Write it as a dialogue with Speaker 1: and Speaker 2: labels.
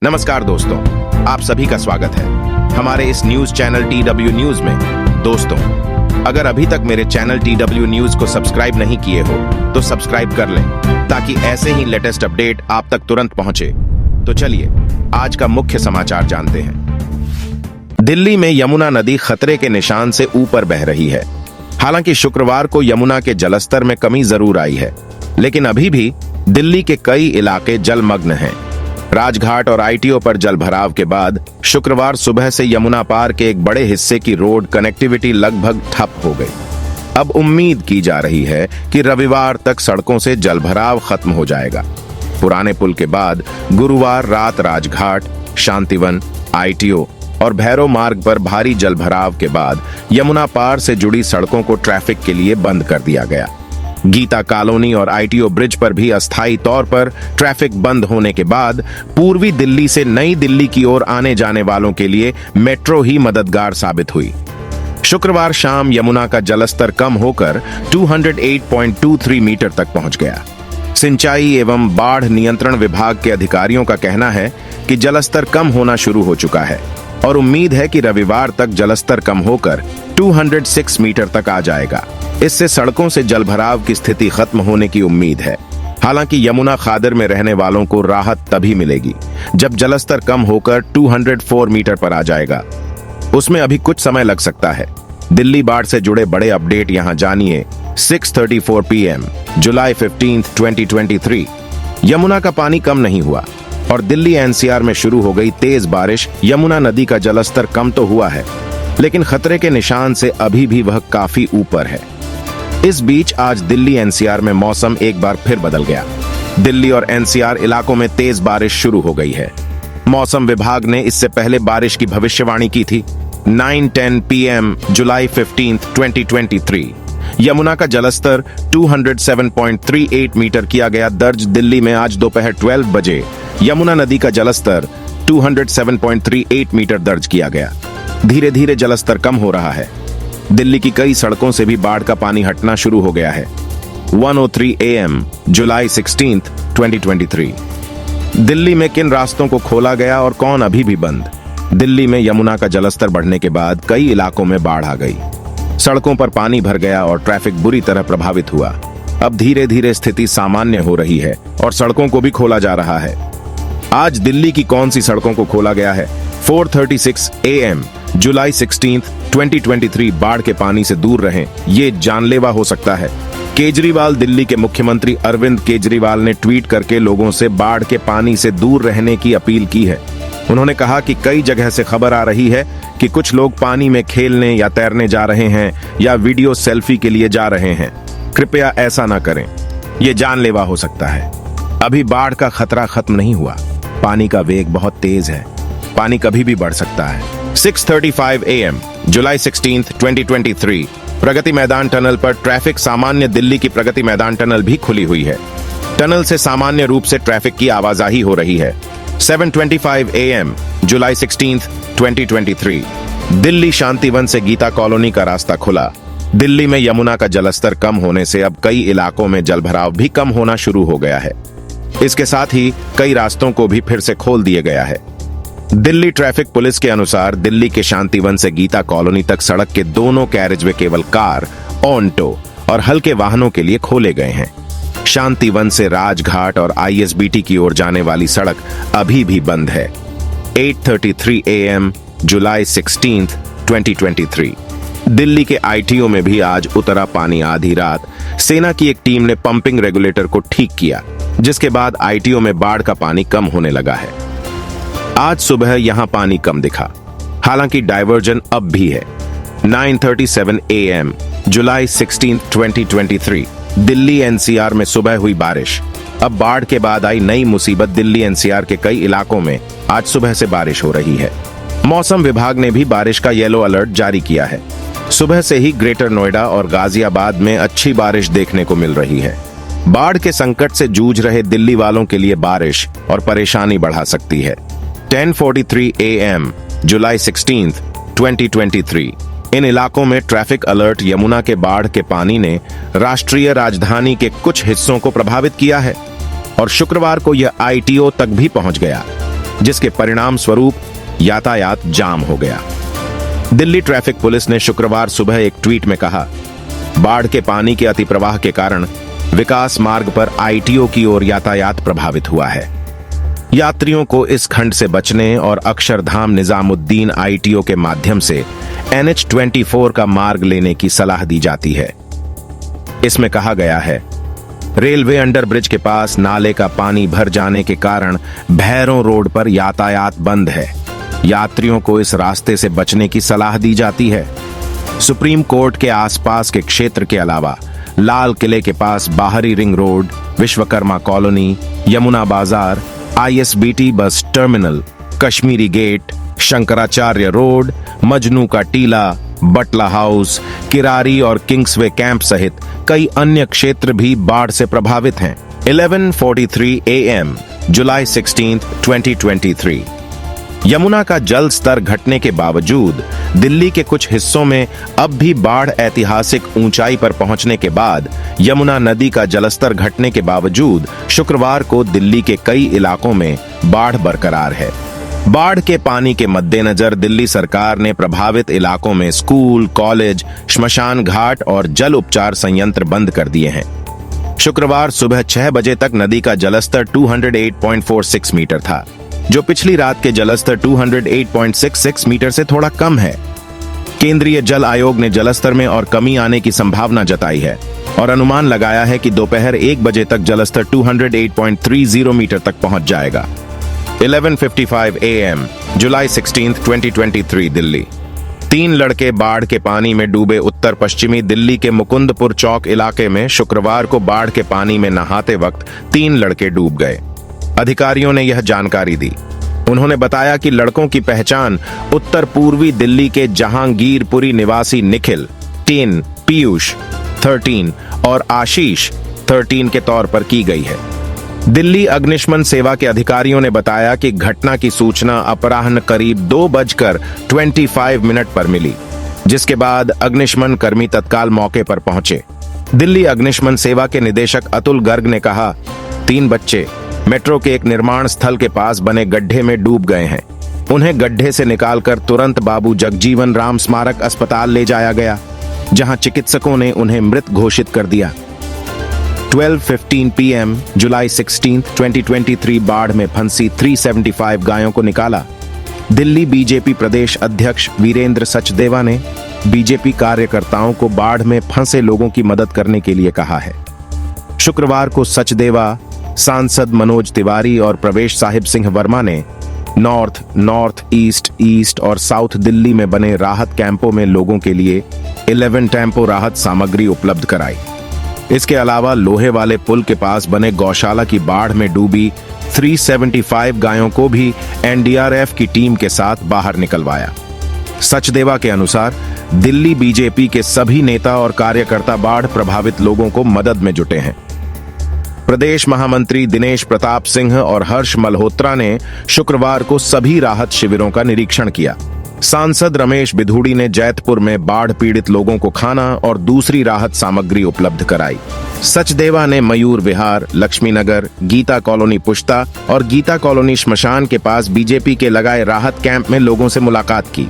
Speaker 1: नमस्कार दोस्तों, आप सभी का स्वागत है हमारे इस न्यूज चैनल TW न्यूज में। दोस्तों, अगर अभी तक मेरे चैनल TW न्यूज को सब्सक्राइब नहीं किए हो तो सब्सक्राइब कर लें ताकि ऐसे ही लेटेस्ट अपडेट आप तक तुरंत पहुंचे। तो चलिए आज का मुख्य समाचार जानते हैं। दिल्ली में यमुना नदी खतरे के निशान से ऊपर बह रही है। हालांकि शुक्रवार को यमुना के जलस्तर में कमी जरूर आई है, लेकिन अभी भी दिल्ली के कई इलाके जलमग्न हैं। राजघाट और ITO पर जलभराव के बाद शुक्रवार सुबह से यमुना पार के एक बड़े हिस्से की रोड कनेक्टिविटी लगभग ठप हो गई। अब उम्मीद की जा रही है कि रविवार तक सड़कों से जलभराव खत्म हो जाएगा। पुराने पुल के बाद गुरुवार रात राजघाट, शांतिवन, ITO और भैरव मार्ग पर भारी जलभराव के बाद यमुना पार से जुड़ी सड़कों को ट्रैफिक के लिए बंद कर दिया गया। गीता कॉलोनी और ITO ब्रिज पर भी अस्थायी तौर पर ट्रैफिक बंद होने के बाद पूर्वी दिल्ली से नई दिल्ली की ओर आने जाने वालों के लिए मेट्रो ही मददगार साबित हुई। शुक्रवार शाम यमुना का जलस्तर कम होकर 208.23 मीटर तक पहुंच गया। सिंचाई एवं बाढ़ नियंत्रण विभाग के अधिकारियों का कहना है कि जलस्तर कम होना शुरू हो चुका है और उम्मीद है कि रविवार तक जलस्तर कम होकर 206 मीटर तक आ जाएगा। इससे सड़कों से जलभराव की स्थिति खत्म होने की उम्मीद है। हालांकि यमुना खादर में रहने वालों को राहत तभी मिलेगी जब जलस्तर कम होकर 204 मीटर पर आ जाएगा। उसमें अभी कुछ समय लग सकता है। दिल्ली बाढ़ से जुड़े बड़े अपडेट यहां जानिए। 6:34 PM जुलाई 15, 2023 यमुना का पानी कम नहीं हुआ और दिल्ली NCR में शुरू हो गई तेज बारिश। यमुना नदी का जलस्तर कम तो हुआ है, लेकिन खतरे के निशान से अभी भी वह काफी ऊपर है। इस बीच आज दिल्ली NCR में मौसम एक बार फिर बदल गया। दिल्ली और NCR इलाकों में तेज बारिश शुरू हो गई है। मौसम विभाग ने इससे पहले बारिश की भविष्यवाणी की थी। 9:10 PM जुलाई 15, 2023 यमुना का जलस्तर 207.38 मीटर किया गया दर्ज। दिल्ली में आज दोपहर 12 बजे यमुना नदी का जलस्तर 207.38 मीटर दर्ज किया गया। धीरे धीरे जलस्तर कम हो रहा है। दिल्ली की कई सड़कों से भी बाढ़ का पानी हटना शुरू हो गया है। 1:03 AM जुलाई 16, 2023 दिल्ली में किन रास्तों को खोला गया और कौन अभी भी बंद। दिल्ली में यमुना का जलस्तर बढ़ने के बाद कई इलाकों में बाढ़ आ गई। सड़कों पर पानी भर गया और ट्रैफिक बुरी तरह प्रभावित हुआ। अब धीरे धीरे स्थिति सामान्य हो रही है और सड़कों को भी खोला जा रहा है। आज दिल्ली की कौन सी सड़कों को खोला गया है। 4:36 AM जुलाई 16, 2023 बाढ़ के पानी से दूर रहें, ये जानलेवा हो सकता है। केजरीवाल दिल्ली के मुख्यमंत्री अरविंद केजरीवाल ने ट्वीट करके लोगों से बाढ़ के पानी से दूर रहने की अपील की है। उन्होंने कहा कि कई जगह से खबर आ रही है कि कुछ लोग पानी में खेलने या तैरने जा रहे हैं या वीडियो सेल्फी के लिए जा रहे हैं। कृपया ऐसा ना करें, ये जानलेवा हो सकता है। अभी बाढ़ का खतरा खत्म नहीं हुआ। पानी का वेग बहुत तेज है। पानी कभी भी बढ़ सकता है। 6:35 AM July 16, 2023 Pragati Maidan tunnel पर ट्रैफिक सामान्य। दिल्ली की प्रगति मैदान टनल भी खुली हुई है। टनल से सामान्य रूप से ट्रैफिक की आवाजाही हो रही है। 7:25 AM जुलाई 16, 2023 दिल्ली शांतिवन से गीता कॉलोनी का रास्ता खुला। दिल्ली में यमुना का जलस्तर कम होने से अब कई इलाकों में जलभराव भी कम होना शुरू हो गया है। इसके साथ ही कई रास्तों को भी फिर से खोल दिया गया है। दिल्ली ट्रैफिक पुलिस के अनुसार दिल्ली के शांतिवन से गीता कॉलोनी तक सड़क के दोनों कैरेजवे केवल कार, ऑन्टो और हल्के वाहनों के लिए खोले गए हैं। शांतिवन से राजघाट और ISBT की ओर जाने वाली सड़क अभी भी बंद है। 8:33 AM जुलाई 16, 2023 दिल्ली के ITO में भी आज उतरा पानी। आधी रात सेना की एक टीम ने पंपिंग रेगुलेटर को ठीक किया, जिसके बाद ITO में बाढ़ का पानी कम होने लगा है। आज सुबह यहां पानी कम दिखा, हालांकि डायवर्जन अब भी है। 9:37 AM जुलाई 16, 2023 दिल्ली NCR में सुबह हुई बारिश। अब बाढ़ के बाद आई नई मुसीबत। दिल्ली NCR के कई इलाकों में आज सुबह से बारिश हो रही है। मौसम विभाग ने भी बारिश का येलो अलर्ट जारी किया है। सुबह से ही ग्रेटर नोएडा और गाजियाबाद में अच्छी बारिश देखने को मिल रही है। बाढ़ के संकट से जूझ रहे दिल्ली वालों के लिए बारिश और परेशानी बढ़ा सकती है। 10:43 AM जुलाई 16, 2023 इन इलाकों में ट्रैफिक अलर्ट। यमुना के बाढ़ के पानी ने राष्ट्रीय राजधानी के कुछ हिस्सों को प्रभावित किया है और शुक्रवार को यह ITO तक भी पहुंच गया। जिसके परिणाम स्वरूप यातायात जाम हो गया। दिल्ली ट्रैफिक पुलिस ने शुक्रवार सुबह एक ट्वीट में कहा, बाढ़ के पानी के अतिप्रवाह के कारण विकास मार्ग पर आईटीओ की ओर यातायात प्रभावित हुआ है। यात्रियों को इस खंड से बचने और अक्षरधाम निजामुद्दीन आईटीओ के माध्यम से NH24 का मार्ग लेने की सलाह दी जाती है। इसमें कहा गया है, रेलवे अंडरब्रिज के पास नाले का पानी भर जाने के कारण भैरों रोड पर यातायात बंद है। यात्रियों को इस रास्ते से बचने की सलाह दी जाती है। सुप्रीम कोर्ट के आसपास के क्षेत्र के अलावा लाल किले के पास बाहरी ring road, Vishwakarma colony, Yamuna Bazaar, ISBT bus terminal, Kashmiri gate, Shankaracharya road, Majnu ka Tila, बटला हाउस, किरारी और किंग्सवे कैंप सहित कई अन्य क्षेत्र भी बाढ़ से प्रभावित हैं। 11:43 AM जुलाई 16, 2023। यमुना का जल स्तर घटने के बावजूद दिल्ली के कुछ हिस्सों में अब भी बाढ़ ऐतिहासिक ऊंचाई पर पहुंचने के बाद यमुना नदी का जलस्तर घटने के बावजूद शुक्रवार को दिल्ली के कई इलाकों में बाढ़ बरकरार है। बाढ़ के पानी के मद्देनजर दिल्ली सरकार ने प्रभावित इलाकों में स्कूल, कॉलेज, श्मशान घाट और जल उपचार संयंत्र बंद कर दिए हैं। शुक्रवार सुबह 6 बजे तक नदी का जलस्तर 208.46 मीटर था, जो पिछली रात के जलस्तर 208.66 मीटर से थोड़ा कम है। केंद्रीय जल आयोग ने जलस्तर में और कमी आने की संभावना जताई है और अनुमान लगाया है कि दोपहर 1 बजे तक जलस्तर 208.30 मीटर तक पहुंच जाएगा। 11:55 AM जुलाई 16, 2023 दिल्ली। 3 लड़के बाढ़ के पानी में डूबे। उत्तर पश्चिमी दिल्ली के मुकुंदपुर चौक इलाके में शुक्रवार को बाढ़ के पानी में नहाते वक्त 3 लड़के डूब गए। अधिकारियों ने यह जानकारी दी। उन्होंने बताया कि लड़कों की पहचान उत्तर पूर्वी दिल्ली के जहांगीरपुरी निवासी निखिल 10, पीयूष 13 और आशीष 13 के तौर पर की गई है। दिल्ली अग्निशमन सेवा के अधिकारियों ने बताया कि घटना की सूचना अपराह्न करीब 2:25 पर मिली, जिसके बाद अग्निशमन कर्मी तत्काल मौके पर पहुंचे। दिल्ली अग्निशमन सेवा के निदेशक अतुल गर्ग ने कहा, 3 बच्चे मेट्रो के एक निर्माण स्थल के पास बने गड्ढे में डूब गए हैं। उन्हें गड्ढे से निकालकर तुरंत बाबू जगजीवन राम स्मारक अस्पताल ले जाया गया, जहां चिकित्सकों ने उन्हें मृत घोषित कर दिया। 12:15 PM जुलाई 16, 2023 बाढ़ में फंसी 375 गायों को निकाला। दिल्ली बीजेपी प्रदेश अध्यक्ष वीरेंद्र सचदेवा ने बीजेपी कार्यकर्ताओं को बाढ़ में फंसे लोगों की मदद करने के लिए कहा है। शुक्रवार को सचदेवा, सांसद मनोज तिवारी और प्रवेश साहिब सिंह वर्मा ने नॉर्थ ईस्ट और साउथ दिल्ली में बने राहत कैंपों में लोगों के लिए 11 टेम्पो राहत सामग्री उपलब्ध कराई। इसके अलावा लोहे वाले पुल के पास बने गौशाला की बाढ़ में डूबी 375 गायों को भी NDRF की टीम के साथ बाहर निकलवाया। सचदेवा के अनुसार दिल्ली बीजेपी के सभी नेता और कार्यकर्ता बाढ़ प्रभावित लोगों को मदद में जुटे हैं। प्रदेश महामंत्री दिनेश प्रताप सिंह और हर्ष मल्होत्रा ने शुक्रवार को सभी राहत शिविरों का निरीक्षण किया। सांसद रमेश बिधूड़ी ने जैतपुर में बाढ़ पीड़ित लोगों को खाना और दूसरी राहत सामग्री उपलब्ध कराई। सचदेवा ने मयूर विहार, लक्ष्मीनगर, गीता कॉलोनी पुश्ता और गीता कॉलोनी श्मशान के पास बीजेपी के लगाए राहत कैंप में लोगों से मुलाकात की।